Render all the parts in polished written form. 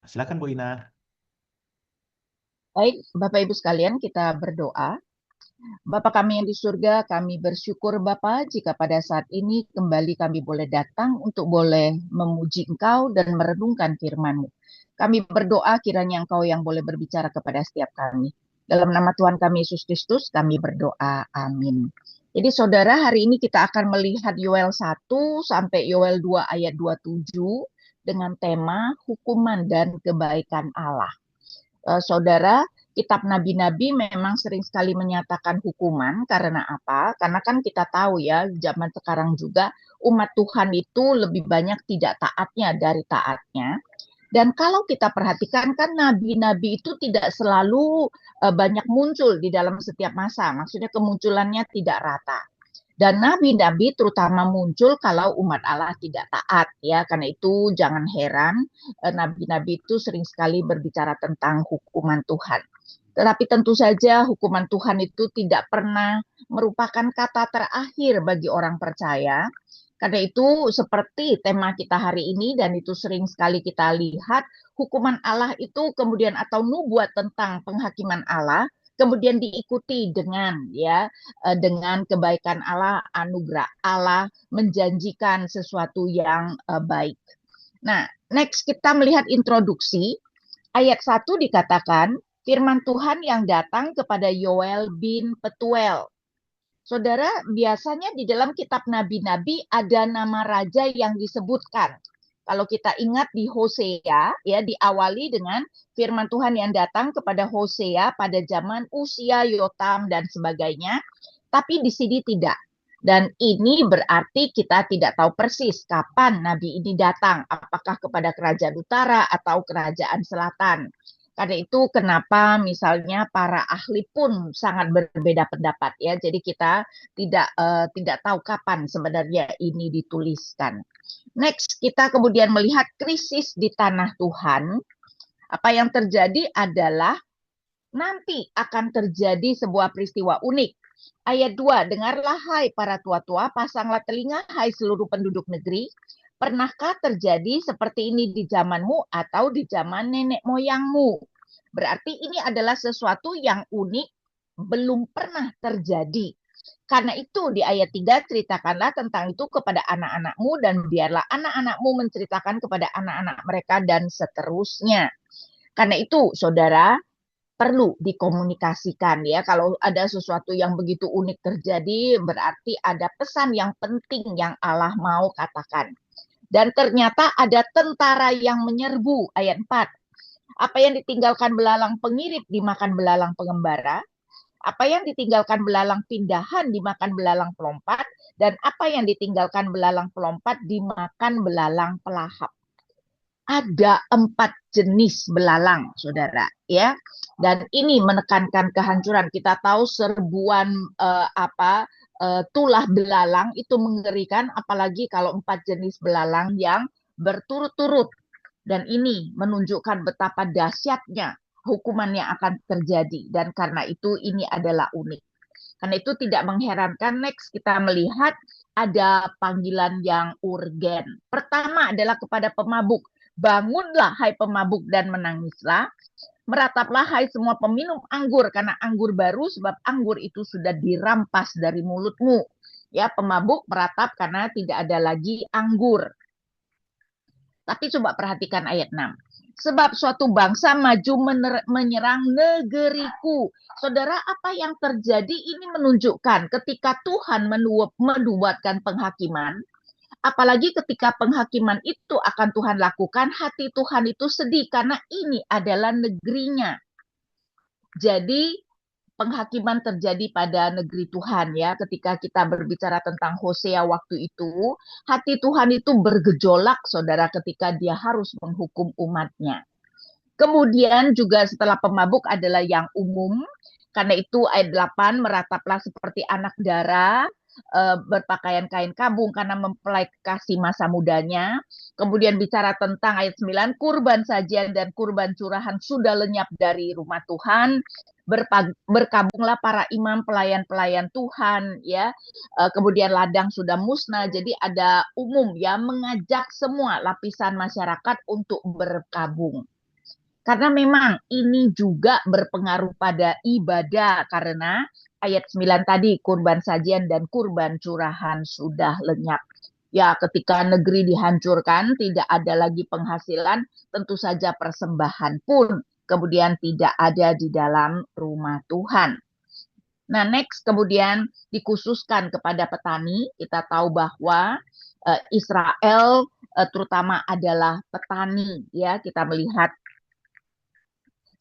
Silakan Bu Ina. Baik, Bapak Ibu sekalian, kita berdoa. Bapa kami yang di surga, kami bersyukur Bapa jika pada saat ini kembali kami boleh datang untuk boleh memuji Engkau dan merenungkan firman-Mu. Kami berdoa kiranya Engkau yang boleh berbicara kepada setiap kami. Dalam nama Tuhan kami Yesus Kristus, kami berdoa. Amin. Jadi saudara, hari ini kita akan melihat Yoel 1 sampai Yoel 2 ayat 27 dengan tema hukuman dan kebaikan Allah. Saudara, kitab nabi-nabi memang sering sekali menyatakan hukuman karena apa? Karena kan kita tahu ya, zaman sekarang juga umat Tuhan itu lebih banyak tidak taatnya dari taatnya. Dan kalau kita perhatikan kan nabi-nabi itu tidak selalu banyak muncul di dalam setiap masa. Maksudnya kemunculannya tidak rata. Dan nabi-nabi terutama muncul kalau umat Allah tidak taat ya. Karena itu jangan heran nabi-nabi itu sering sekali berbicara tentang hukuman Tuhan. Tetapi tentu saja hukuman Tuhan itu tidak pernah merupakan kata terakhir bagi orang percaya. Karena itu seperti tema kita hari ini dan itu sering sekali kita lihat hukuman Allah itu kemudian atau nubuat tentang penghakiman Allah kemudian diikuti dengan kebaikan Allah, anugerah Allah menjanjikan sesuatu yang baik. Nah, next kita melihat introduksi. Ayat 1 dikatakan, firman Tuhan yang datang kepada Yoel bin Petuel. Saudara, biasanya di dalam kitab nabi-nabi ada nama raja yang disebutkan. Kalau kita ingat di Hosea, ya diawali dengan firman Tuhan yang datang kepada Hosea pada zaman Usia, Yotam, dan sebagainya. Tapi di sini tidak. Dan ini berarti kita tidak tahu persis kapan nabi ini datang. Apakah kepada kerajaan utara atau kerajaan selatan. Karena itu kenapa misalnya para ahli pun sangat berbeda pendapat ya. Jadi kita tidak tahu kapan sebenarnya ini dituliskan. Next, kita kemudian melihat krisis di tanah Tuhan. Apa yang terjadi adalah nanti akan terjadi sebuah peristiwa unik. Ayat 2, dengarlah hai para tua-tua, pasanglah telinga hai seluruh penduduk negeri. Pernahkah terjadi seperti ini di zamanmu atau di zaman nenek moyangmu? Berarti ini adalah sesuatu yang unik, belum pernah terjadi. Karena itu di ayat 3 ceritakanlah tentang itu kepada anak-anakmu dan biarlah anak-anakmu menceritakan kepada anak-anak mereka dan seterusnya. Karena itu saudara, perlu dikomunikasikan ya. Kalau ada sesuatu yang begitu unik terjadi, berarti ada pesan yang penting yang Allah mau katakan. Dan ternyata ada tentara yang menyerbu, ayat 4. Apa yang ditinggalkan belalang pengirit dimakan belalang pengembara. Apa yang ditinggalkan belalang pindahan dimakan belalang pelompat. Dan apa yang ditinggalkan belalang pelompat dimakan belalang pelahap. Ada 4 jenis belalang, saudara, ya. Dan ini menekankan kehancuran. Kita tahu serbuan tulah belalang itu mengerikan, apalagi kalau 4 jenis belalang yang berturut-turut. Dan ini menunjukkan betapa dahsyatnya hukuman yang akan terjadi. Dan karena itu ini adalah unik. Karena itu tidak mengherankan next kita melihat ada panggilan yang urgen. Pertama adalah kepada pemabuk. Bangunlah hai pemabuk dan menangislah. Merataplah hai semua peminum anggur karena anggur baru sebab anggur itu sudah dirampas dari mulutmu. Ya, pemabuk meratap karena tidak ada lagi anggur. Tapi coba perhatikan ayat 6. Sebab suatu bangsa maju menyerang negeriku. Saudara, apa yang terjadi ini menunjukkan ketika Tuhan menubuatkan penghakiman, apalagi ketika penghakiman itu akan Tuhan lakukan, hati Tuhan itu sedih karena ini adalah negerinya. Jadi penghakiman terjadi pada negeri Tuhan ya. Ketika kita berbicara tentang Hosea waktu itu, hati Tuhan itu bergejolak saudara ketika dia harus menghukum umatnya. Kemudian juga setelah pemabuk adalah yang umum. Karena itu ayat 8 merataplah seperti anak dara, berpakaian kain kabung karena mempelai kasih masa mudanya. Kemudian bicara tentang ayat 9, kurban sajian dan kurban curahan sudah lenyap dari rumah Tuhan. Berkabunglah para imam pelayan-pelayan Tuhan ya. Kemudian ladang sudah musnah. Jadi ada umum ya mengajak semua lapisan masyarakat untuk berkabung. Karena memang ini juga berpengaruh pada ibadah karena ayat 9 tadi kurban sajian dan kurban curahan sudah lenyap. Ya, ketika negeri dihancurkan, tidak ada lagi penghasilan, tentu saja persembahan pun kemudian tidak ada di dalam rumah Tuhan. Nah, next kemudian dikhususkan kepada petani. Kita tahu bahwa Israel terutama adalah petani, ya. Kita melihat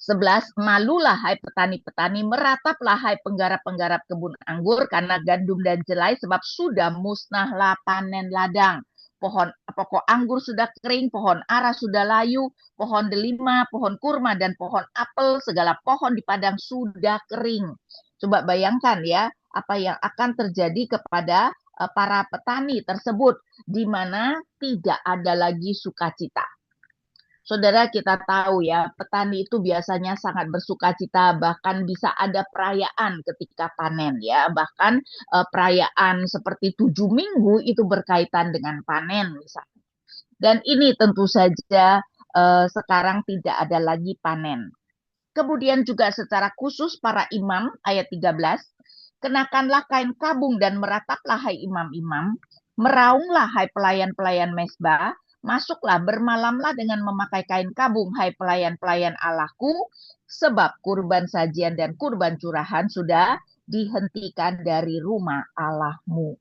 11, malulah hai petani-petani, merataplah hai penggarap-penggarap kebun anggur karena gandum dan jelai sebab sudah musnahlah panen ladang. Pokok anggur sudah kering, pohon ara sudah layu, pohon delima, pohon kurma dan pohon apel, segala pohon di padang sudah kering. Coba bayangkan ya, apa yang akan terjadi kepada para petani tersebut di mana tidak ada lagi sukacita. Saudara, kita tahu ya, petani itu biasanya sangat bersukacita, bahkan bisa ada perayaan ketika panen ya, bahkan perayaan seperti 7 minggu itu berkaitan dengan panen misalnya. Dan ini tentu saja sekarang tidak ada lagi panen. Kemudian juga secara khusus para imam, ayat 13, kenakanlah kain kabung dan merataplah hai imam-imam, meraunglah hai pelayan-pelayan mesbah, masuklah bermalamlah dengan memakai kain kabung hai pelayan-pelayan Allahku, sebab kurban sajian dan kurban curahan sudah dihentikan dari rumah Allahmu.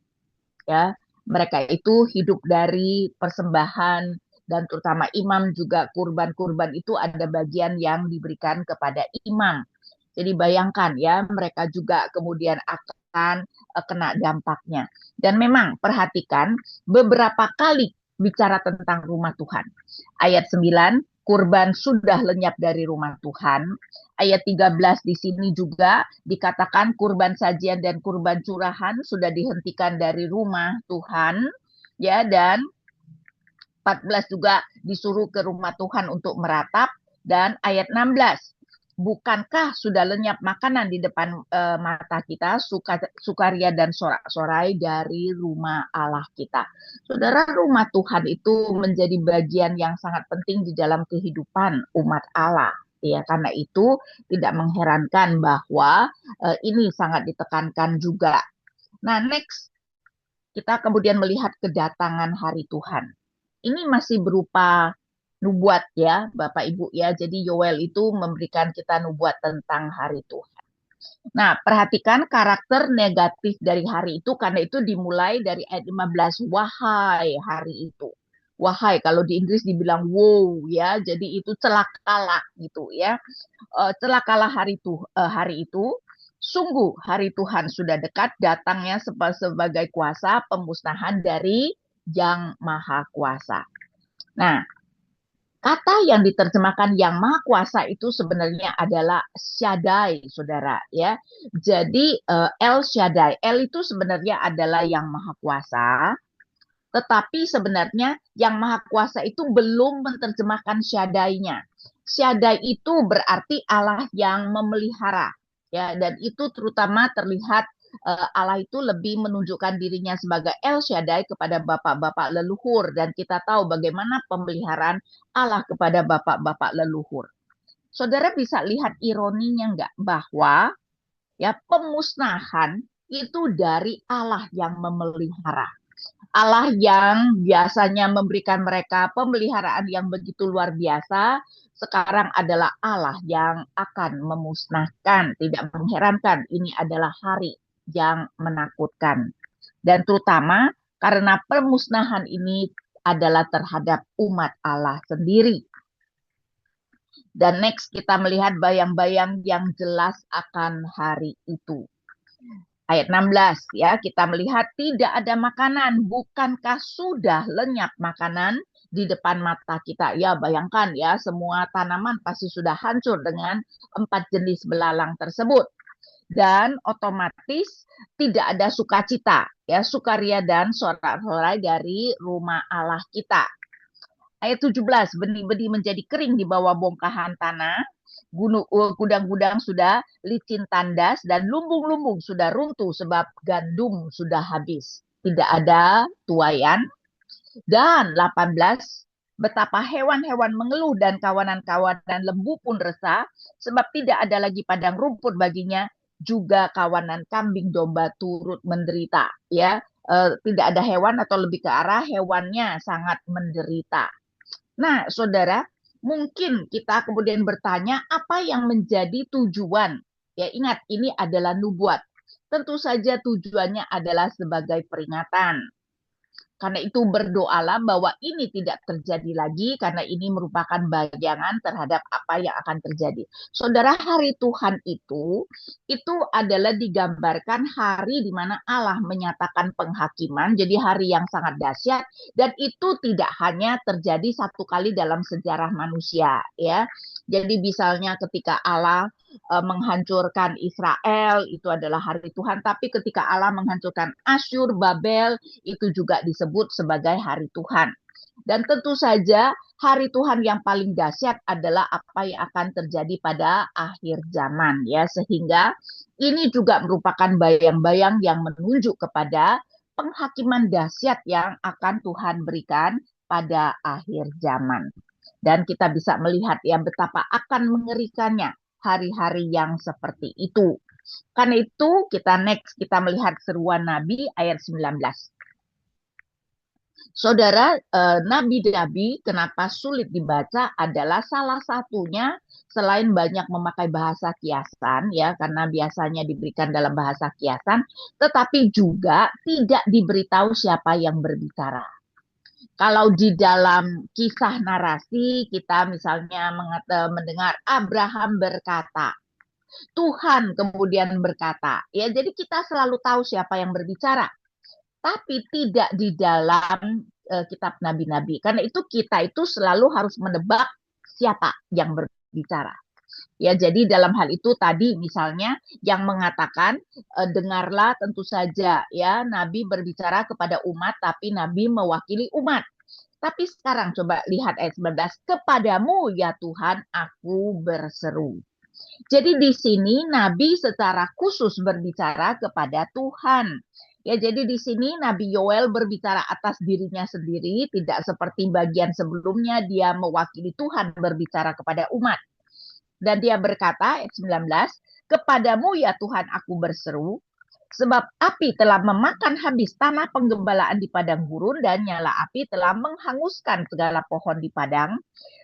Ya, mereka itu hidup dari persembahan dan terutama imam juga kurban-kurban itu ada bagian yang diberikan kepada imam. Jadi bayangkan ya, mereka juga kemudian akan kena dampaknya. Dan memang perhatikan beberapa kali bicara tentang rumah Tuhan. Ayat 9, kurban sudah lenyap dari rumah Tuhan. Ayat 13 di sini juga dikatakan kurban sajian dan kurban curahan sudah dihentikan dari rumah Tuhan. Ya, dan 14 juga disuruh ke rumah Tuhan untuk meratap. Dan ayat 16, bukankah sudah lenyap makanan di depan mata kita, sukaria dan sorak-sorai dari rumah Allah kita. Saudara, rumah Tuhan itu menjadi bagian yang sangat penting di dalam kehidupan umat Allah. Ya, karena itu tidak mengherankan bahwa ini sangat ditekankan juga. Nah, next kita kemudian melihat kedatangan hari Tuhan. Ini masih berupa nubuat ya, Bapak Ibu ya. Jadi Yoel itu memberikan kita nubuat tentang hari Tuhan. Nah, perhatikan karakter negatif dari hari itu karena itu dimulai dari ayat 15. Wahai hari itu. Wahai, kalau di Inggris dibilang wow ya, jadi itu celakalah gitu ya. Celakalah hari itu. Sungguh hari Tuhan sudah dekat datangnya sebagai kuasa pemusnahan dari Yang Maha Kuasa. Nah, kata yang diterjemahkan yang maha kuasa itu sebenarnya adalah Shaddai, saudara. Ya, jadi El Shaddai, El itu sebenarnya adalah yang maha kuasa, tetapi sebenarnya yang maha kuasa itu belum menerjemahkan Shaddai-nya. Shaddai itu berarti Allah yang memelihara, ya, dan itu terutama terlihat Allah itu lebih menunjukkan dirinya sebagai El Shaddai kepada bapak-bapak leluhur dan kita tahu bagaimana pemeliharaan Allah kepada bapak-bapak leluhur. Saudara bisa lihat ironinya enggak bahwa ya pemusnahan itu dari Allah yang memelihara. Allah yang biasanya memberikan mereka pemeliharaan yang begitu luar biasa, sekarang adalah Allah yang akan memusnahkan. Tidak mengherankan, ini adalah hari yang menakutkan. Dan terutama karena pemusnahan ini adalah terhadap umat Allah sendiri. Dan next kita melihat bayang-bayang yang jelas akan hari itu. Ayat 16 ya, kita melihat tidak ada makanan, bukankah sudah lenyap makanan di depan mata kita? Ya, bayangkan ya, semua tanaman pasti sudah hancur dengan 4 jenis belalang tersebut. Dan otomatis tidak ada sukacita, ya, sukaria dan sorak-sorai dari rumah Allah kita. Ayat 17, benih-benih menjadi kering di bawah bongkahan tanah, gudang-gudang sudah licin tandas dan lumbung-lumbung sudah runtuh sebab gandum sudah habis. Tidak ada tuayan. Dan 18, Betapa hewan-hewan mengeluh dan kawanan-kawanan lembu pun resah, sebab tidak ada lagi padang rumput baginya, juga kawanan kambing domba turut menderita. Ya, tidak ada hewan atau lebih ke arah hewannya sangat menderita. Nah, saudara, mungkin kita kemudian bertanya apa yang menjadi tujuan. Ya, ingat ini adalah nubuat. Tentu saja tujuannya adalah sebagai peringatan. Karena itu berdoalah bahwa ini tidak terjadi lagi karena ini merupakan bayangan terhadap apa yang akan terjadi. Saudara, hari Tuhan itu adalah digambarkan hari di mana Allah menyatakan penghakiman, jadi hari yang sangat dahsyat dan itu tidak hanya terjadi satu kali dalam sejarah manusia, ya. Jadi misalnya ketika Allah menghancurkan Israel, itu adalah hari Tuhan. Tapi ketika Allah menghancurkan Asyur, Babel, itu juga disebut sebagai hari Tuhan. Dan tentu saja hari Tuhan yang paling dahsyat adalah apa yang akan terjadi pada akhir zaman, ya. Sehingga ini juga merupakan bayang-bayang yang menunjuk kepada penghakiman dahsyat yang akan Tuhan berikan pada akhir zaman. Dan kita bisa melihat ya betapa akan mengerikannya hari-hari yang seperti itu. Karena itu kita melihat seruan Nabi ayat 19. Saudara, nabi-nabi kenapa sulit dibaca adalah salah satunya selain banyak memakai bahasa kiasan ya karena biasanya diberikan dalam bahasa kiasan, tetapi juga tidak diberitahu siapa yang berbicara. Kalau di dalam kisah narasi kita misalnya mendengar Abraham berkata, Tuhan kemudian berkata, ya jadi kita selalu tahu siapa yang berbicara, tapi tidak di dalam kitab nabi-nabi. Karena itu kita itu selalu harus menebak siapa yang berbicara. Ya, jadi dalam hal itu tadi misalnya yang mengatakan dengarlah tentu saja ya nabi berbicara kepada umat tapi nabi mewakili umat. Tapi sekarang coba lihat ayat 19, kepadamu ya Tuhan aku berseru. Jadi di sini nabi secara khusus berbicara kepada Tuhan. Ya, jadi di sini Nabi Yoel berbicara atas dirinya sendiri, tidak seperti bagian sebelumnya dia mewakili Tuhan berbicara kepada umat. Dan dia berkata ayat 19, kepadamu ya Tuhan aku berseru, sebab api telah memakan habis tanah penggembalaan di padang gurun dan nyala api telah menghanguskan segala pohon di padang.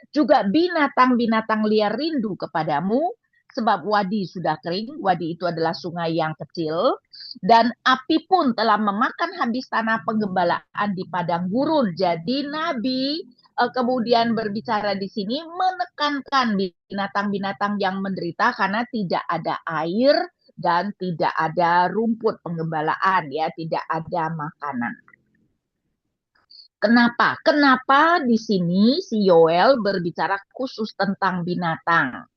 Juga binatang-binatang liar rindu kepadamu, sebab wadi sudah kering, wadi itu adalah sungai yang kecil, dan api pun telah memakan habis tanah penggembalaan di padang gurun. Jadi Nabi kemudian berbicara di sini menekankan binatang-binatang yang menderita karena tidak ada air dan tidak ada rumput penggembalaan, ya, tidak ada makanan. Kenapa? Kenapa di sini si Yoel berbicara khusus tentang binatang?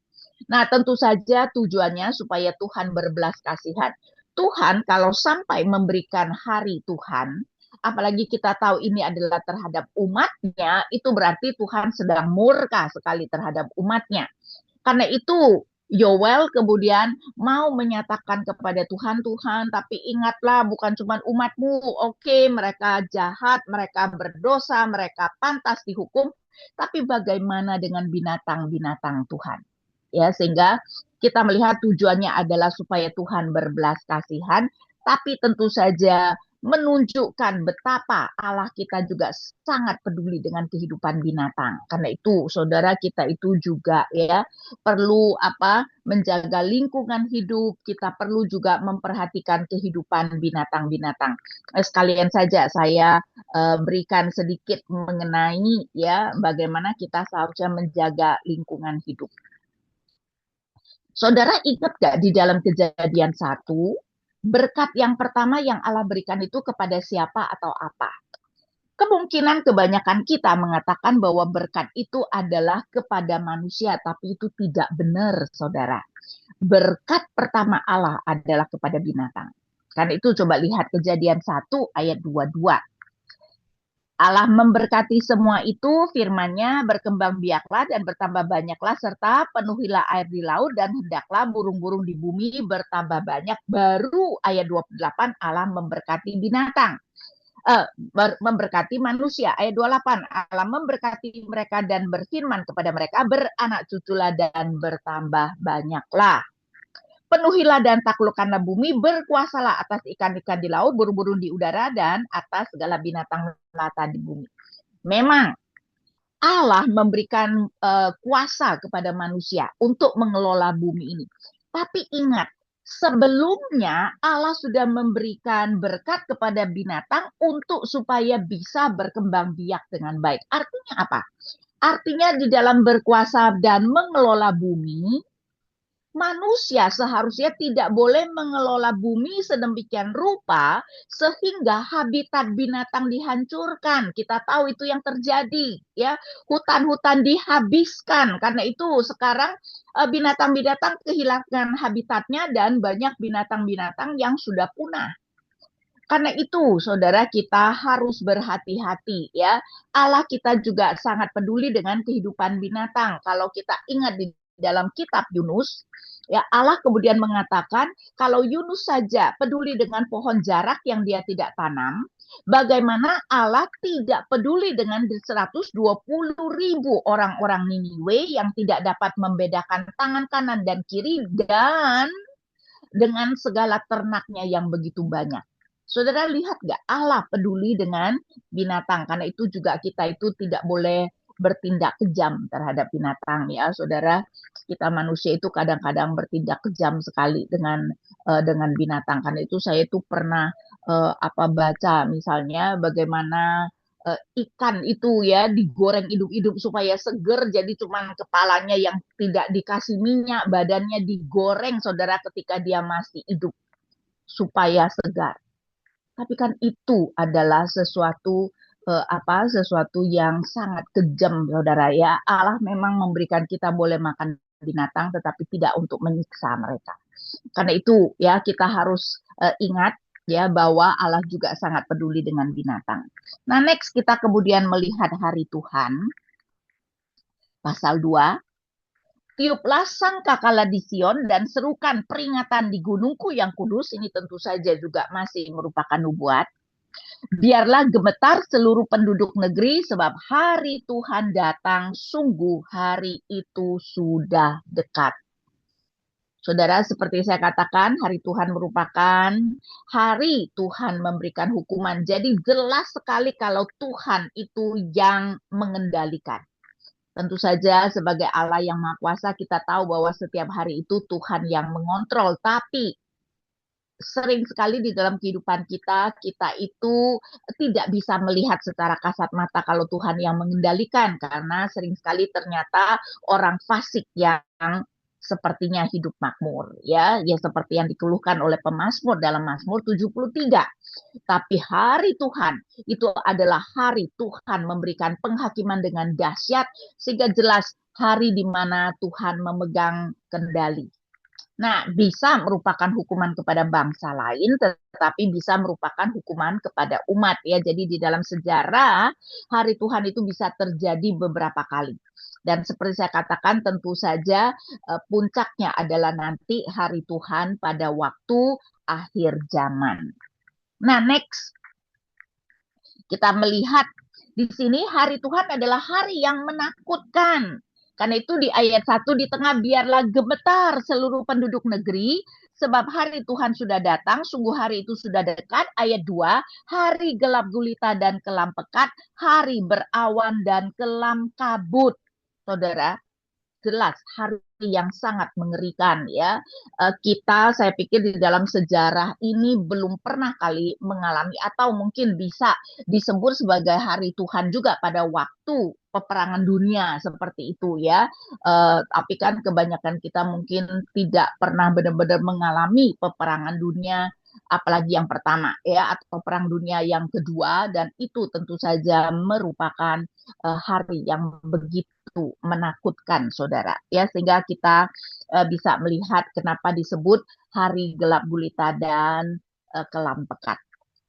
Nah, tentu saja tujuannya supaya Tuhan berbelas kasihan. Tuhan kalau sampai memberikan hari Tuhan, apalagi kita tahu ini adalah terhadap umatnya, itu berarti Tuhan sedang murka sekali terhadap umatnya. Karena itu Yoel kemudian mau menyatakan kepada Tuhan, Tuhan, tapi ingatlah bukan cuma umatmu, oke, mereka jahat, mereka berdosa, mereka pantas dihukum, tapi bagaimana dengan binatang-binatang Tuhan? Ya, sehingga kita melihat tujuannya adalah supaya Tuhan berbelas kasihan, tapi tentu saja menunjukkan betapa Allah kita juga sangat peduli dengan kehidupan binatang. Karena itu, saudara kita itu juga ya perlu menjaga lingkungan hidup, kita perlu juga memperhatikan kehidupan binatang-binatang. Sekalian saja saya berikan sedikit mengenai ya bagaimana kita seharusnya menjaga lingkungan hidup. Saudara ingat gak di dalam Kejadian 1, berkat yang pertama yang Allah berikan itu kepada siapa atau apa? Kemungkinan kebanyakan kita mengatakan bahwa berkat itu adalah kepada manusia, tapi itu tidak benar, saudara. Berkat pertama Allah adalah kepada binatang. Karena itu coba lihat Kejadian 1 ayat 22. Allah memberkati semua itu, firman-Nya berkembang biaklah dan bertambah banyaklah serta penuhilah air di laut dan hendaklah burung-burung di bumi bertambah banyak. Baru ayat 28 Allah memberkati binatang. memberkati manusia. Ayat 28, Allah memberkati mereka dan berfirman kepada mereka, beranak cuculah dan bertambah banyaklah. Penuhilah dan taklukkanlah bumi, berkuasalah atas ikan-ikan di laut, burung-burung di udara, dan atas segala binatang melata di bumi. Memang Allah memberikan kuasa kepada manusia untuk mengelola bumi ini. Tapi ingat, sebelumnya Allah sudah memberikan berkat kepada binatang untuk supaya bisa berkembang biak dengan baik. Artinya apa? Artinya di dalam berkuasa dan mengelola bumi, manusia seharusnya tidak boleh mengelola bumi sedemikian rupa sehingga habitat binatang dihancurkan. Kita tahu itu yang terjadi, ya. Hutan-hutan dihabiskan. Karena itu sekarang binatang-binatang kehilangan habitatnya dan banyak binatang-binatang yang sudah punah. Karena itu, saudara, kita harus berhati-hati, ya. Allah kita juga sangat peduli dengan kehidupan binatang. Kalau kita ingat di dalam kitab Yunus, ya, Allah kemudian mengatakan kalau Yunus saja peduli dengan pohon jarak yang dia tidak tanam, bagaimana Allah tidak peduli dengan 120.000 orang-orang Niniwe yang tidak dapat membedakan tangan kanan dan kiri dan dengan segala ternaknya yang begitu banyak. Saudara lihat nggak, Allah peduli dengan binatang. Karena itu juga kita itu tidak boleh bertindak kejam terhadap binatang, ya saudara. Kita manusia itu kadang-kadang bertindak kejam sekali dengan binatang. Karena itu saya itu pernah baca misalnya bagaimana ikan itu ya digoreng hidup-hidup supaya seger, jadi cuman kepalanya yang tidak dikasih minyak, badannya digoreng saudara ketika dia masih hidup supaya segar. Tapi kan itu adalah sesuatu yang sangat kejam, saudara, ya. Allah memang memberikan kita boleh makan binatang, tetapi tidak untuk menyiksa mereka. Karena itu, ya, kita harus ingat, ya, bahwa Allah juga sangat peduli dengan binatang. Nah, next kita kemudian melihat hari Tuhan, pasal 2. Tiuplah sangkakala di Sion dan serukan peringatan di gunungku yang kudus. Ini tentu saja juga masih merupakan nubuat. Biarlah gemetar seluruh penduduk negeri sebab hari Tuhan datang, sungguh hari itu sudah dekat. Saudara, seperti saya katakan, hari Tuhan merupakan hari Tuhan memberikan hukuman. Jadi jelas sekali kalau Tuhan itu yang mengendalikan. Tentu saja sebagai Allah yang Maha Kuasa kita tahu bahwa setiap hari itu Tuhan yang mengontrol. Tapi sering sekali di dalam kehidupan kita, kita itu tidak bisa melihat secara kasat mata kalau Tuhan yang mengendalikan. Karena sering sekali ternyata orang fasik yang sepertinya hidup makmur. Ya seperti yang dikeluhkan oleh pemazmur dalam Mazmur 73. Tapi hari Tuhan itu adalah hari Tuhan memberikan penghakiman dengan dahsyat sehingga jelas hari di mana Tuhan memegang kendali. Nah, bisa merupakan hukuman kepada bangsa lain, tetapi bisa merupakan hukuman kepada umat, ya. Jadi di dalam sejarah hari Tuhan itu bisa terjadi beberapa kali. Dan seperti saya katakan, tentu saja puncaknya adalah nanti hari Tuhan pada waktu akhir zaman. Nah, next kita melihat di sini hari Tuhan adalah hari yang menakutkan. Karena itu di ayat 1 di tengah, biarlah gemetar seluruh penduduk negeri, sebab hari Tuhan sudah datang, sungguh hari itu sudah dekat. Ayat 2, hari gelap gulita dan kelam pekat, hari berawan dan kelam kabut. Saudara, jelas hari yang sangat mengerikan, ya. Saya pikir di dalam sejarah ini belum pernah kali mengalami atau mungkin bisa disebut sebagai hari Tuhan juga pada waktu peperangan dunia seperti itu, ya. Tapi kan kebanyakan kita mungkin tidak pernah benar-benar mengalami peperangan dunia, apalagi yang pertama, ya, atau perang dunia yang kedua, dan itu tentu saja merupakan hari yang begitu menakutkan, saudara, ya, sehingga kita bisa melihat kenapa disebut hari gelap gulita dan kelam pekat.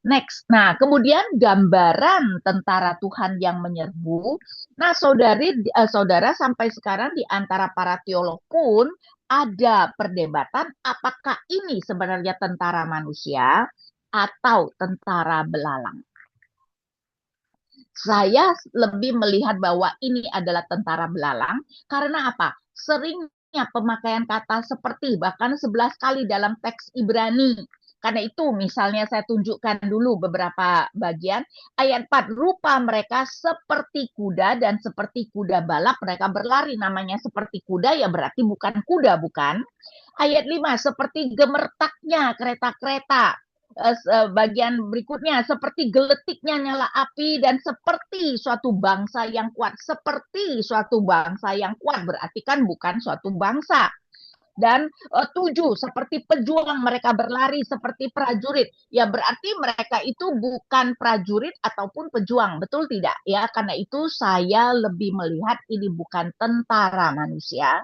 Next, nah kemudian gambaran tentara Tuhan yang menyerbu. Nah, saudara, sampai sekarang di antara para teolog pun ada perdebatan apakah ini sebenarnya tentara manusia atau tentara belalang. Saya lebih melihat bahwa ini adalah tentara belalang karena apa? Seringnya pemakaian kata seperti bahkan 11 kali dalam teks Ibrani. Karena itu misalnya saya tunjukkan dulu beberapa bagian. Ayat 4, rupa mereka seperti kuda dan seperti kuda balap mereka berlari. Namanya seperti kuda ya berarti bukan kuda, bukan? Ayat 5, seperti gemertaknya kereta-kereta. Bagian berikutnya, seperti geletiknya nyala api dan seperti suatu bangsa yang kuat. Seperti suatu bangsa yang kuat berarti kan bukan suatu bangsa. Dan 7, seperti pejuang mereka berlari seperti prajurit. Ya berarti mereka itu bukan prajurit ataupun pejuang, betul tidak? Ya karena itu saya lebih melihat ini bukan tentara manusia,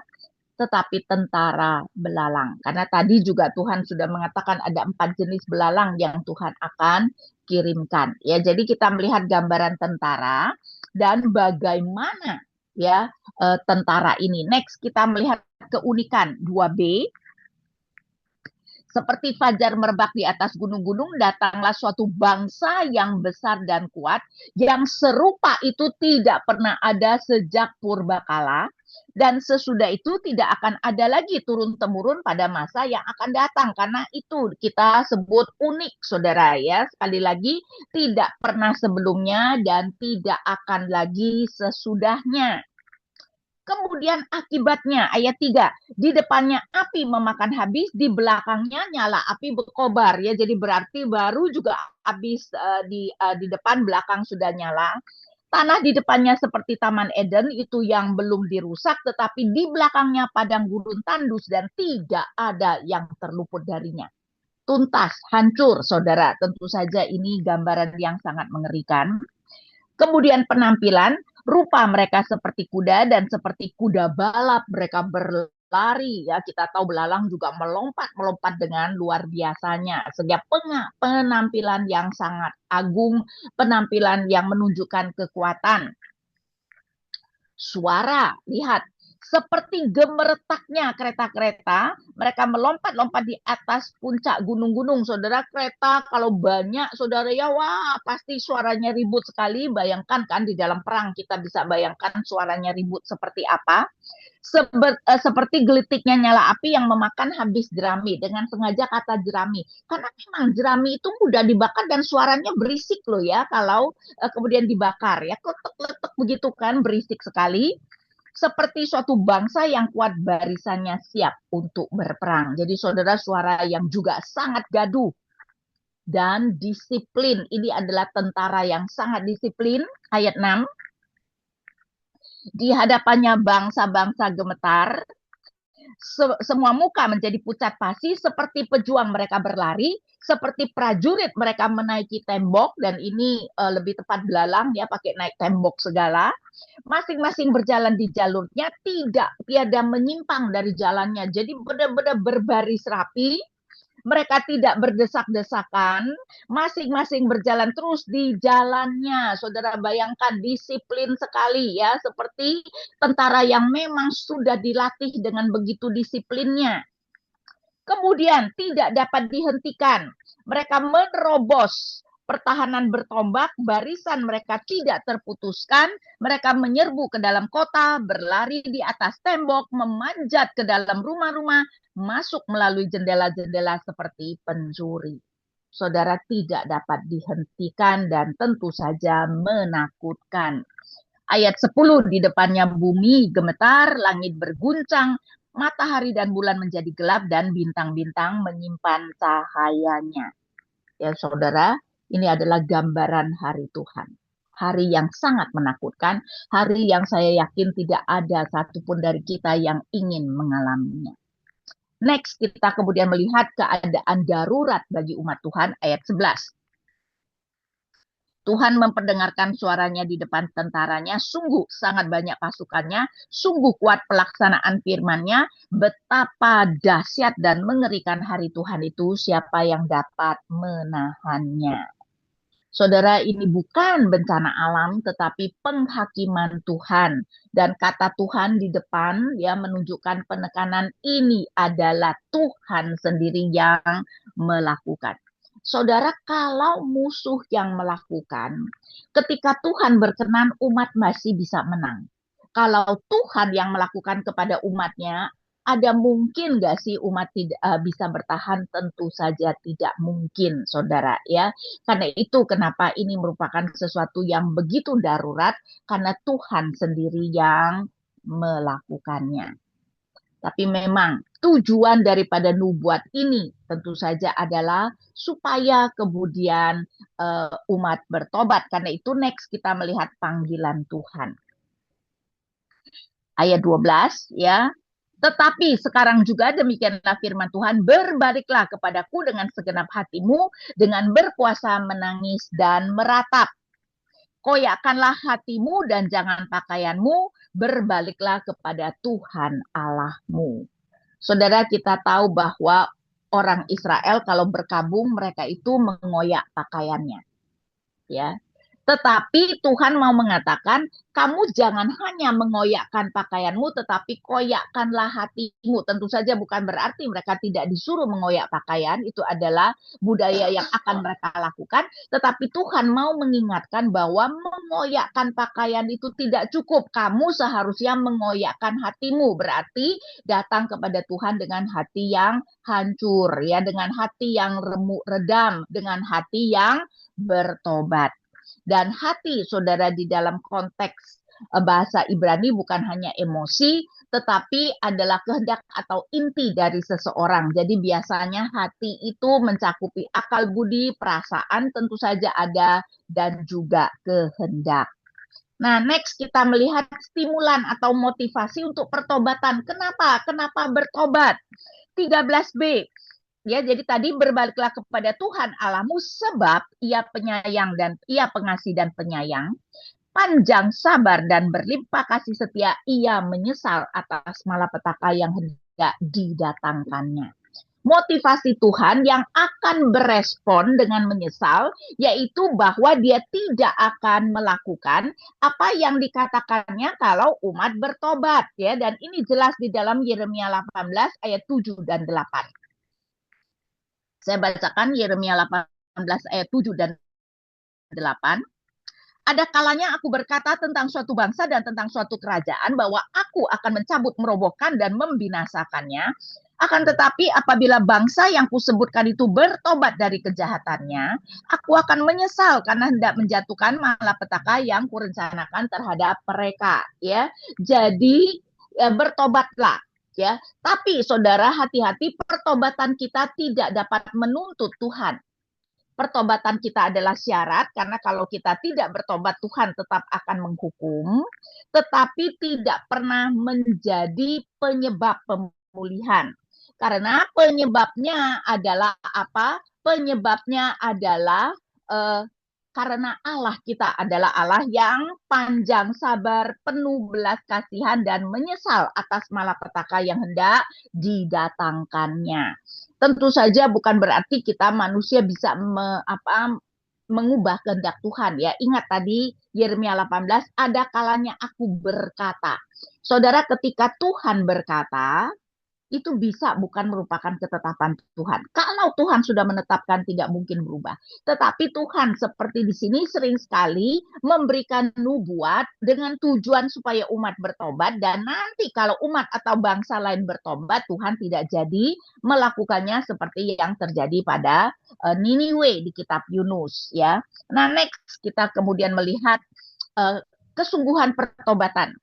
tetapi tentara belalang. Karena tadi juga Tuhan sudah mengatakan ada 4 jenis belalang yang Tuhan akan kirimkan. Ya, jadi kita melihat gambaran tentara dan bagaimana ya tentara ini. Next kita melihat keunikan 2B. Seperti fajar merebak di atas gunung-gunung, datanglah suatu bangsa yang besar dan kuat, yang serupa itu tidak pernah ada sejak purbakala, dan sesudah itu tidak akan ada lagi turun-temurun pada masa yang akan datang. Karena itu kita sebut unik, saudara ya. Sekali lagi, tidak pernah sebelumnya dan tidak akan lagi sesudahnya. Kemudian akibatnya, ayat 3, di depannya api memakan habis, di belakangnya nyala api berkobar. Ya, jadi berarti baru juga habis di depan, belakang sudah nyala. Tanah di depannya seperti Taman Eden, itu yang belum dirusak, tetapi di belakangnya padang gurun tandus dan tidak ada yang terluput darinya. Tuntas, hancur, saudara. Tentu saja ini gambaran yang sangat mengerikan. Kemudian penampilan, rupa mereka seperti kuda dan seperti kuda balap mereka berlari. Ya, kita tahu belalang juga melompat dengan luar biasanya. Sehingga penampilan yang sangat agung, penampilan yang menunjukkan kekuatan. Suara, lihat, seperti gemeretaknya kereta-kereta, mereka melompat-lompat di atas puncak gunung-gunung. Saudara, kereta kalau banyak, saudara ya, wah pasti suaranya ribut sekali. Bayangkan kan di dalam perang kita bisa bayangkan suaranya ribut seperti apa. Seperti gelitiknya nyala api yang memakan habis jerami. Dengan sengaja kata jerami. Karena memang jerami itu mudah dibakar dan suaranya berisik loh ya kalau kemudian dibakar ya. Kletek-kletek begitu kan, berisik sekali. Seperti suatu bangsa yang kuat barisannya siap untuk berperang. Jadi saudara, suara yang juga sangat gaduh dan disiplin. Ini adalah tentara yang sangat disiplin. Ayat 6. Di hadapannya bangsa-bangsa gemetar, semua muka menjadi pucat pasi, seperti pejuang mereka berlari, seperti prajurit mereka menaiki tembok, dan ini lebih tepat belalang ya, pakai naik tembok segala. Masing-masing berjalan di jalurnya, tidak tiada menyimpang dari jalannya. Jadi benar-benar berbaris rapi. Mereka tidak berdesak-desakan, masing-masing berjalan terus di jalannya. Saudara bayangkan, disiplin sekali ya, seperti tentara yang memang sudah dilatih dengan begitu disiplinnya. Kemudian tidak dapat dihentikan. Mereka menerobos pertahanan bertombak, barisan mereka tidak terputuskan, mereka menyerbu ke dalam kota, berlari di atas tembok, memanjat ke dalam rumah-rumah, masuk melalui jendela-jendela seperti pencuri. Saudara, tidak dapat dihentikan dan tentu saja menakutkan. Ayat 10, di depannya bumi gemetar, langit berguncang, matahari dan bulan menjadi gelap, dan bintang-bintang menyimpan cahayanya. Ya saudara, ini adalah gambaran hari Tuhan. Hari yang sangat menakutkan, hari yang saya yakin tidak ada satupun dari kita yang ingin mengalaminya. Next, kita kemudian melihat keadaan darurat bagi umat Tuhan, ayat 11. Tuhan memperdengarkan suaranya di depan tentaranya, sungguh sangat banyak pasukannya, sungguh kuat pelaksanaan firman-Nya, betapa dahsyat dan mengerikan hari Tuhan itu, siapa yang dapat menahannya. Saudara, ini bukan bencana alam, tetapi penghakiman Tuhan. Dan kata Tuhan di depan, ya menunjukkan penekanan ini adalah Tuhan sendiri yang melakukan. Saudara, kalau musuh yang melakukan, ketika Tuhan berkenan, umat masih bisa menang. Kalau Tuhan yang melakukan kepada umatnya, ada mungkin nggak sih umat tidak bisa bertahan? Tentu saja tidak mungkin, saudara ya. Karena itu kenapa ini merupakan sesuatu yang begitu darurat, karena Tuhan sendiri yang melakukannya. Tapi memang tujuan daripada nubuat ini tentu saja adalah supaya kemudian umat bertobat. Karena itu next kita melihat panggilan Tuhan. Ayat 12 ya. Tetapi sekarang juga demikianlah firman Tuhan, berbaliklah kepadaku dengan segenap hatimu, dengan berpuasa, menangis, dan meratap. Koyakkanlah hatimu dan jangan pakaianmu, berbaliklah kepada Tuhan Allahmu. Saudara, kita tahu bahwa orang Israel kalau berkabung mereka itu mengoyak pakaiannya, ya. Tetapi Tuhan mau mengatakan, kamu jangan hanya mengoyakkan pakaianmu, tetapi koyakkanlah hatimu. Tentu saja bukan berarti mereka tidak disuruh mengoyak pakaian, itu adalah budaya yang akan mereka lakukan. Tetapi Tuhan mau mengingatkan bahwa mengoyakkan pakaian itu tidak cukup. Kamu seharusnya mengoyakkan hatimu, berarti datang kepada Tuhan dengan hati yang hancur, ya, dengan hati yang remuk redam, dengan hati yang bertobat. Dan hati, saudara, di dalam konteks bahasa Ibrani bukan hanya emosi, tetapi adalah kehendak atau inti dari seseorang. Jadi biasanya hati itu mencakupi akal budi, perasaan tentu saja ada, dan juga kehendak. Nah, next kita melihat stimulan atau motivasi untuk pertobatan. Kenapa? Kenapa bertobat? 13b. Ya, jadi tadi berbaliklah kepada Tuhan Allahmu sebab ia penyayang dan ia pengasih dan penyayang, panjang sabar dan berlimpah kasih setia, ia menyesal atas malapetaka yang hendak didatangkannya. Motivasi Tuhan yang akan berespon dengan menyesal, yaitu bahwa dia tidak akan melakukan apa yang dikatakannya kalau umat bertobat, ya. Dan ini jelas di dalam Yeremia 18 ayat 7 dan 8. Saya bacakan Yeremia 18 ayat 7 dan 8. Ada kalanya aku berkata tentang suatu bangsa dan tentang suatu kerajaan bahwa aku akan mencabut, merobohkan, dan membinasakannya. Akan tetapi apabila bangsa yang kusebutkan itu bertobat dari kejahatannya, aku akan menyesal karena hendak menjatuhkan malapetaka yang kurencanakan terhadap mereka. Ya, jadi bertobatlah. Ya, tapi saudara, hati-hati, pertobatan kita tidak dapat menuntut Tuhan. Pertobatan kita adalah syarat, karena kalau kita tidak bertobat, Tuhan tetap akan menghukum, tetapi tidak pernah menjadi penyebab pemulihan. Karena penyebabnya adalah apa? Penyebabnya adalah karena Allah kita adalah Allah yang panjang sabar, penuh belas kasihan, dan menyesal atas malapetaka yang hendak didatangkannya. Tentu saja bukan berarti kita manusia bisa mengubah kehendak Tuhan, ya. Ingat tadi Yeremia 18, ada kalanya aku berkata. Saudara, ketika Tuhan berkata, itu bisa bukan merupakan ketetapan Tuhan. Kalau Tuhan sudah menetapkan, tidak mungkin berubah. Tetapi Tuhan seperti di sini sering sekali memberikan nubuat dengan tujuan supaya umat bertobat, dan nanti kalau umat atau bangsa lain bertobat, Tuhan tidak jadi melakukannya seperti yang terjadi pada Niniwe di kitab Yunus, ya. Nah, next kita kemudian melihat kesungguhan pertobatan.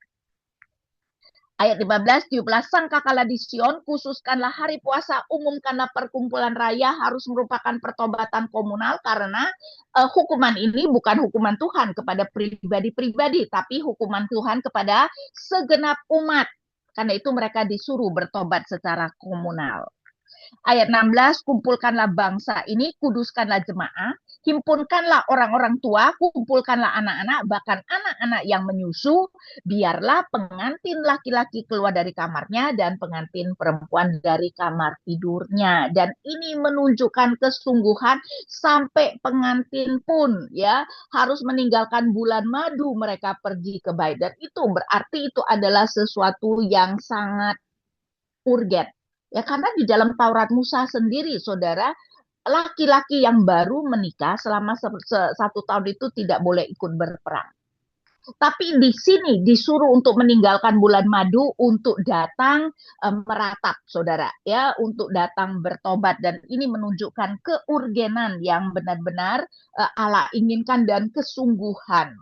Ayat 15, 17, sangkakanlah di Sion, khususkanlah hari puasa, umumkanlah perkumpulan raya, harus merupakan pertobatan komunal, karena hukuman ini bukan hukuman Tuhan kepada pribadi-pribadi, tapi hukuman Tuhan kepada segenap umat. Karena itu mereka disuruh bertobat secara komunal. Ayat 16, kumpulkanlah bangsa ini, kuduskanlah jemaah, himpunkanlah orang-orang tua, kumpulkanlah anak-anak, bahkan anak-anak yang menyusu, biarlah pengantin laki-laki keluar dari kamarnya dan pengantin perempuan dari kamar tidurnya. Dan ini menunjukkan kesungguhan sampai pengantin pun, ya, harus meninggalkan bulan madu, mereka pergi ke bait. Dan itu berarti itu adalah sesuatu yang sangat urgen. Ya, karena di dalam Taurat Musa sendiri, saudara, laki-laki yang baru menikah selama 1 tahun itu tidak boleh ikut berperang. Tapi di sini disuruh untuk meninggalkan bulan madu untuk datang meratap, saudara, ya, untuk datang bertobat, dan ini menunjukkan keurgenan yang benar-benar Allah inginkan dan kesungguhan.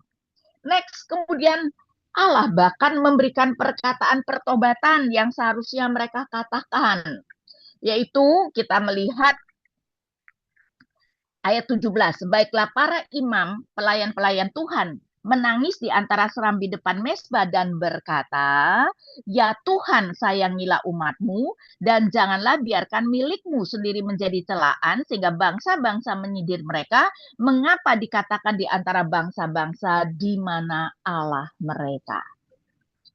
Next, kemudian Allah bahkan memberikan perkataan pertobatan yang seharusnya mereka katakan, yaitu kita melihat ayat 17, baiklah para imam, pelayan-pelayan Tuhan, menangis di antara serambi depan mesbah dan berkata, ya Tuhan, sayangilah umatmu, dan janganlah biarkan milikmu sendiri menjadi celaan, sehingga bangsa-bangsa menyindir mereka, mengapa dikatakan di antara bangsa-bangsa di mana Allah mereka.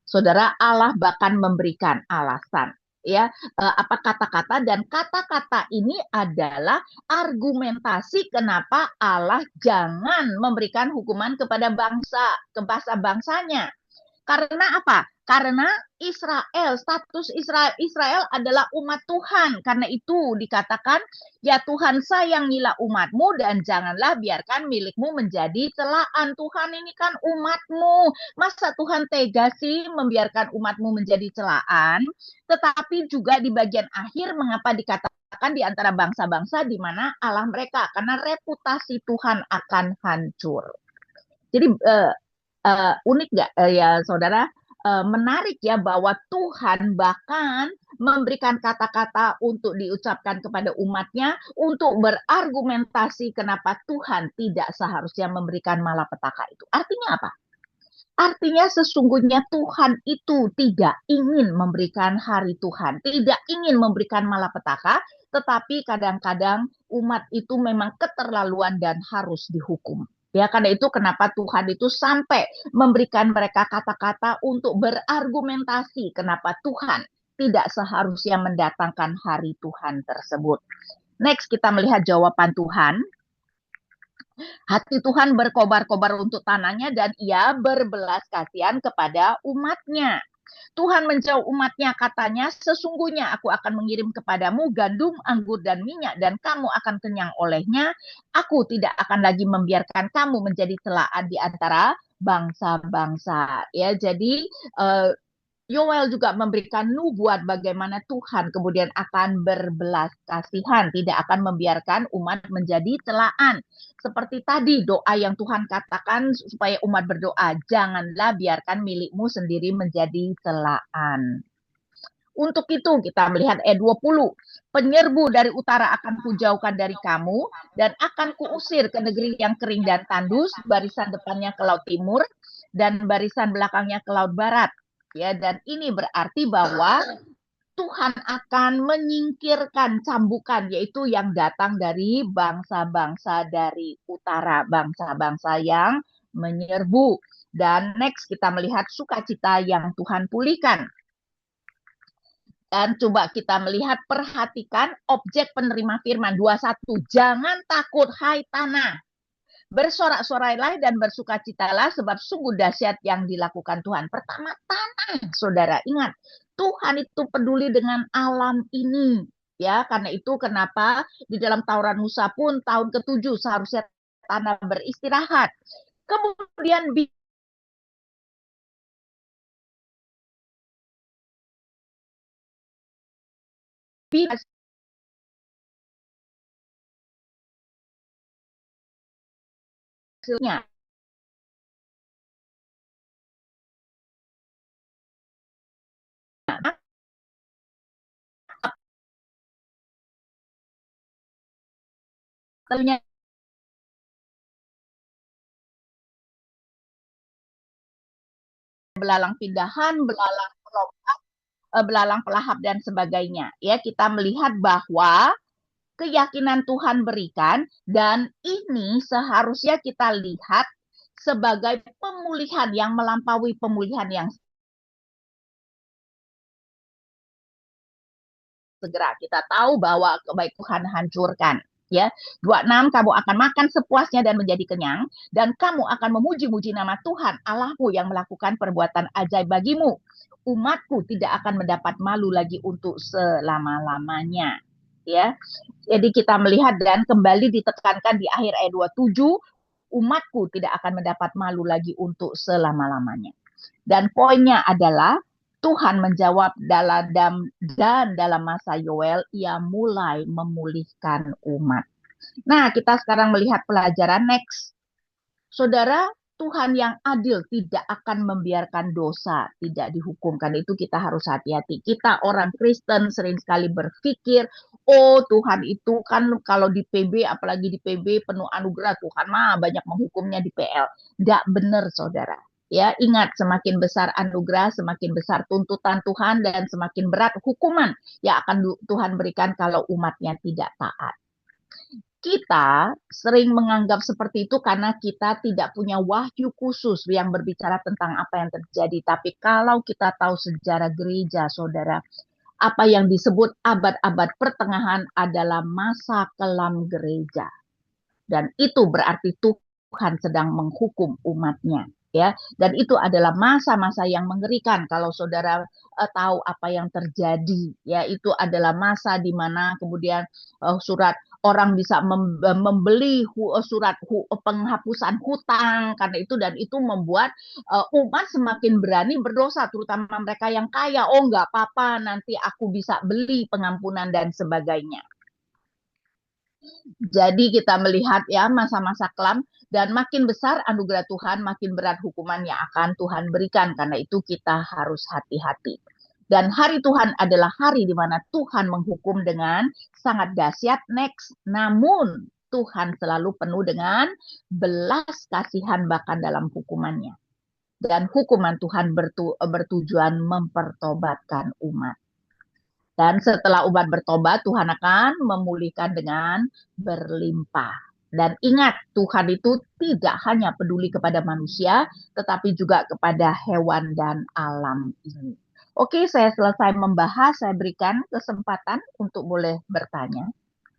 Saudara, Allah bahkan memberikan alasan, ya, apa kata-kata, dan kata-kata ini adalah argumentasi kenapa Allah jangan memberikan hukuman kepada bangsa-bangsanya. Karena apa? Karena Israel, status Israel adalah umat Tuhan. Karena itu dikatakan, ya Tuhan, sayangilah umatmu dan janganlah biarkan milikmu menjadi celaan. Tuhan, ini kan umatmu. Masa Tuhan tega sih membiarkan umatmu menjadi celaan? Tetapi juga di bagian akhir, mengapa dikatakan di antara bangsa-bangsa di mana Allah mereka? Karena reputasi Tuhan akan hancur. Jadi unik nggak ya saudara? Menarik ya bahwa Tuhan bahkan memberikan kata-kata untuk diucapkan kepada umatnya untuk berargumentasi kenapa Tuhan tidak seharusnya memberikan malapetaka itu. Artinya apa? Artinya sesungguhnya Tuhan itu tidak ingin memberikan hari Tuhan, tidak ingin memberikan malapetaka, tetapi kadang-kadang umat itu memang keterlaluan dan harus dihukum. Ya, karena itu kenapa Tuhan itu sampai memberikan mereka kata-kata untuk berargumentasi kenapa Tuhan tidak seharusnya mendatangkan hari Tuhan tersebut. Next, kita melihat jawaban Tuhan. Hati Tuhan berkobar-kobar untuk tanahnya dan ia berbelas kasihan kepada umatnya. Tuhan menjauh umatnya, katanya, sesungguhnya aku akan mengirim kepadamu gandum, anggur, dan minyak, dan kamu akan kenyang olehnya. Aku tidak akan lagi membiarkan kamu menjadi celaan di antara bangsa-bangsa. Ya, jadi Yoel juga memberikan nubuat bagaimana Tuhan kemudian akan berbelas kasihan, tidak akan membiarkan umat menjadi celaan. Seperti tadi doa yang Tuhan katakan supaya umat berdoa, janganlah biarkan milikmu sendiri menjadi celaan. Untuk itu kita melihat ayat 20, penyerbu dari utara akan kujauhkan dari kamu dan akan kuusir ke negeri yang kering dan tandus, barisan depannya ke laut timur dan barisan belakangnya ke laut barat. Ya, dan ini berarti bahwa Tuhan akan menyingkirkan cambukan, yaitu yang datang dari bangsa-bangsa dari utara, bangsa-bangsa yang menyerbu. Dan next kita melihat sukacita yang Tuhan pulihkan. Dan coba kita melihat, perhatikan objek penerima firman 21. Jangan takut, hai tanah. Bersorak-sorailah dan bersukacitalah sebab sungguh dahsyat yang dilakukan Tuhan. Pertama, tanah, saudara. Ingat, Tuhan itu peduli dengan alam ini. Ya, karena itu kenapa di dalam Taurat Musa pun tahun ke-7 seharusnya tanah beristirahat. Kemudian hasilnya tentunya belalang pindahan, belalang pelompat, belalang pelahap dan sebagainya. Ya, kita melihat bahwa keyakinan Tuhan berikan, dan ini seharusnya kita lihat sebagai pemulihan yang melampaui pemulihan yang segera. Kita tahu bahwa kebaik Tuhan hancurkan. Ya, 26, kamu akan makan sepuasnya dan menjadi kenyang, dan kamu akan memuji-muji nama Tuhan Allahmu yang melakukan perbuatan ajaib bagimu. Umatku tidak akan mendapat malu lagi untuk selama-lamanya. ya. Jadi kita melihat dan kembali ditekankan di akhir ayat 27, umatku tidak akan mendapat malu lagi untuk selama-lamanya. Dan poinnya adalah Tuhan menjawab dalam masa Yoel, ia mulai memulihkan umat. Nah, kita sekarang melihat pelajaran next. Saudara, Tuhan yang adil tidak akan membiarkan dosa tidak dihukumkan. Itu kita harus hati-hati. Kita orang Kristen sering sekali berpikir, oh Tuhan itu kan kalau di PB, apalagi di PB penuh anugerah, Tuhan mah banyak menghukumnya di PL. Tidak benar, saudara. Ya, ingat, semakin besar anugerah, semakin besar tuntutan Tuhan, dan semakin berat hukuman yang akan Tuhan berikan kalau umatnya tidak taat. Kita sering menganggap seperti itu karena kita tidak punya wahyu khusus yang berbicara tentang apa yang terjadi. Tapi kalau kita tahu sejarah gereja, saudara, apa yang disebut abad-abad pertengahan adalah masa kelam gereja. Dan itu berarti Tuhan sedang menghukum umatnya. Ya, dan itu adalah masa-masa yang mengerikan kalau saudara tahu apa yang terjadi. Ya, itu adalah masa di mana kemudian surat orang bisa membeli surat penghapusan hutang karena itu, dan itu membuat umat semakin berani berdosa, terutama mereka yang kaya. Oh, nggak apa-apa, nanti aku bisa beli pengampunan dan sebagainya. Jadi kita melihat ya masa-masa kelam, dan makin besar anugerah Tuhan, makin berat hukuman yang akan Tuhan berikan. Karena itu kita harus hati-hati. Dan hari Tuhan adalah hari di mana Tuhan menghukum dengan sangat dahsyat. Next, namun Tuhan selalu penuh dengan belas kasihan bahkan dalam hukumannya. Dan hukuman Tuhan bertujuan mempertobatkan umat. Dan setelah umat bertobat, Tuhan akan memulihkan dengan berlimpah. Dan ingat, Tuhan itu tidak hanya peduli kepada manusia, tetapi juga kepada hewan dan alam ini. Oke, saya selesai membahas, saya berikan kesempatan untuk boleh bertanya.